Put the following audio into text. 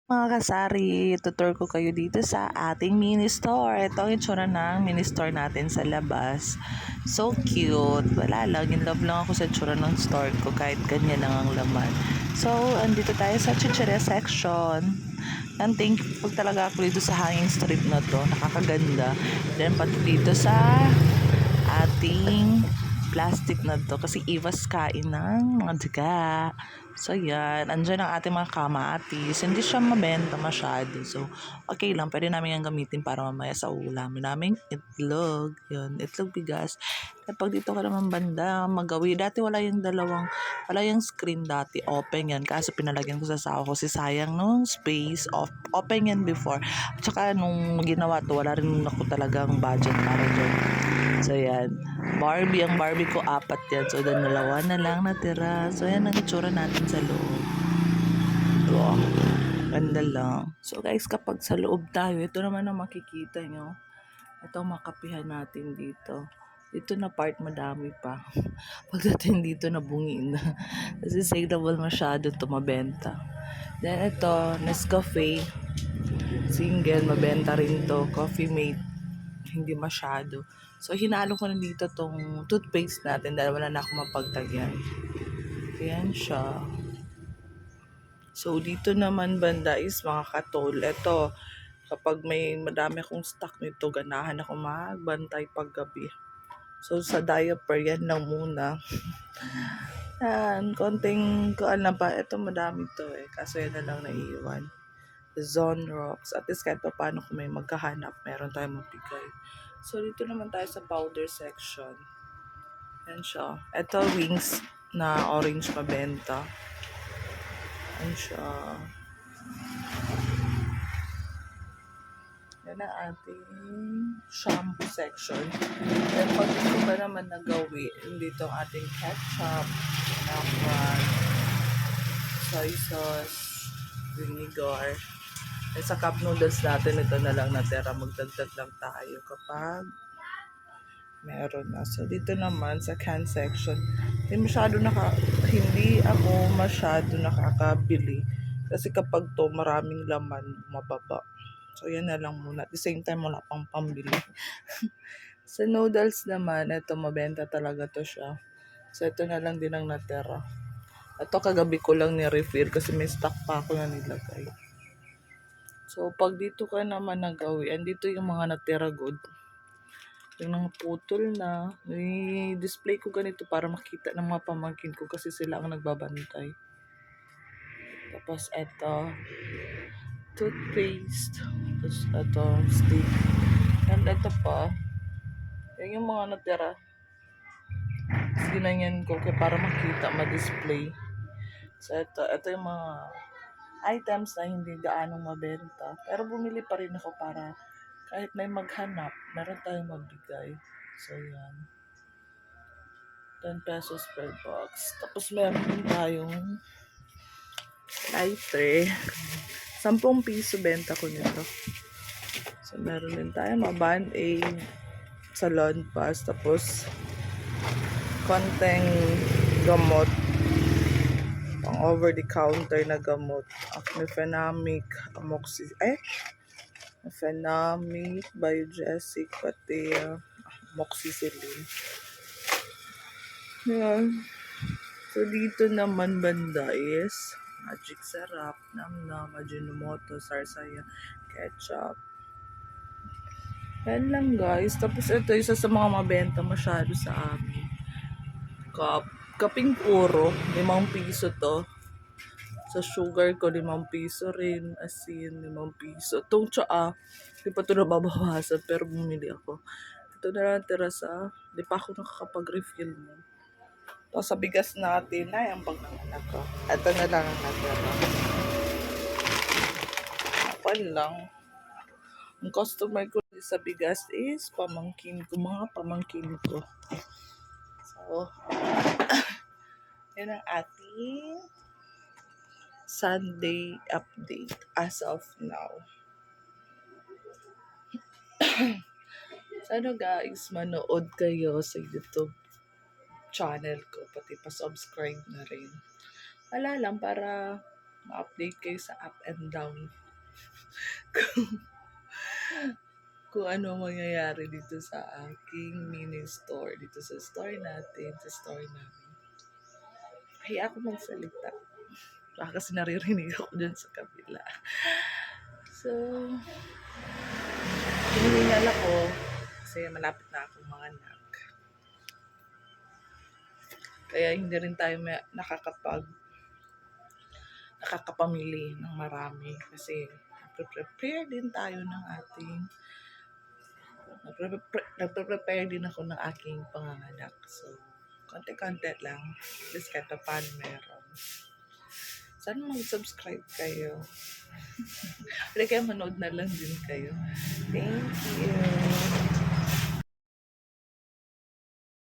Mga kasari, tutur ko kayo dito sa ating mini store. Ito ang itsura ng mini store natin sa labas. So cute. Wala lang, in love lang ako sa itsura ng store ko kahit ganyan lang ang laman. So, andito tayo sa chichirya section. And thankful talaga ako dito sa hanging strip na to. Nakakaganda. Then pati dito sa ating plastic na to kasi iwas kain ng mga daga. So yan, andyan ang ating mga kamatis. Hindi siya mabenta masyado. So okay lang, pwede namin yung gamitin para mamaya sa ulam. Naming itlog. Yun, itlog bigas. Kapag dito ka naman banda, magawi. Dati wala yung screen dati. Open yan. Kaso pinalagyan ko sa sawa ko. Kasi sayang nung space. Open yan before. At saka nung ginawa to, wala rin ako talagang budget para dyan. So yan, ang Barbie ko 4 yan. So dalawa na lang natira. So yan ang itsura natin sa loob. Wow, ganda lang. So guys, kapag sa loob tayo, ito naman ang makikita nyo. Ito ang makapihan natin dito. Dito na part madami pa. Pagdating dito nabungin na. Kasi saleable masyado to mabenta. Then ito, Nescafe. Single, mabenta rin to. Coffee Mate, hindi masyado. So, hinalo ko na dito tong toothpaste natin dahil wala na akong mapagtagyan. Ayan siya. So, dito naman banda is mga katol. Ito, kapag may madami akong stock nito, ganahan ako magbantay paggabi. So, sa diaper, yan lang muna. Yan, konting kuan lang pa. Ito, madami to eh. Kaso yan na lang naiiwan. Zone Rocks. At least kahit pa paano kung may magkahanap, meron tayong mabigay. So, dito naman tayo sa powder section. Yan siya. Ito, wings na orange mabenta. Yan siya. Yan ang ating shampoo section. Then, pag dito ba naman nagawi, dito ang ating ketchup, napran, soy sauce, vinegar. At sa cup noodles natin, ito na lang natira. Magdagdag lang tayo kapag meron na. So, dito naman sa can section, hindi ako masyado nakakabili. Kasi kapag to maraming laman, mababa. So, yan na lang muna. At the same time, wala pang pambili. Sa noodles naman, ito mabenta talaga to siya. So, ito na lang din ang natira. Ito kagabi ko lang ni-refill kasi may stock pa ako na nilagay. So, pag dito ka naman nagawi, andito yung mga natira good. Yung mga putol na, i-display ko ganito para makita ng mga pamangkin ko kasi sila ang nagbabantay. Tapos, eto, toothpaste. Tapos, eto, stick. And eto pa, yan yung mga natira. Tapos, ginanyan ko para makita, ma-display. So, eto yung mga items na hindi gaanong mabenta. Pero bumili pa rin ako para kahit may maghanap, meron tayong magbigay. So, yan. 10 pesos per box. Tapos, meron din tayong lighter. 10 piso benta ko nito. So, meron din tayong mga Band-Aid, salon pass, tapos konting gamot, pang over-the-counter na gamot. Mefenamic, Mefenamic, Biogesic, pati amoxicillin. Yan. So, dito naman banda is Magic Sarap, Namnam, Ajinomoto, Sarsaya, Ketchup. Yan lang guys. Tapos ito, isa sa mga mabenta masyado sa amin. Kaping puro, 5 piso to. Sa sugar ko, 5 piso rin. Asin, 5 piso. Itong tsaa, di pa ito nababawasan pero bumili ako. Ito na lang tira sa, di pa ako nakakapag-refill mo. Tapos sa bigas natin, ay, ang pag-nanganak ko. Ito na lang ang natira. Apan lang. Ang customer ko sa bigas is mga pamangkin ko. So, yan ang ating Sunday update as of now. Sana guys, manood kayo sa YouTube channel ko, pati pa-subscribe na rin. Wala lang para ma-update kayo sa up and down. Kung ano mangyayari dito sa aking mini store, dito sa store natin, sa store namin. Kaya ako magsalita. Baka kasi naririnig ako dyan sa kabila. So, hinihingal ako kasi malapit na akong mga anak. Kaya hindi rin tayo nakakapamili ng marami kasi nagpe-prepare din tayo ng ating nagpe-prepare din ako ng aking panganganak. So, konti-konti lang. At least kahit pa paano meron. Sana mag-subscribe kayo. Pwede kayo manood na lang din kayo. Thank you.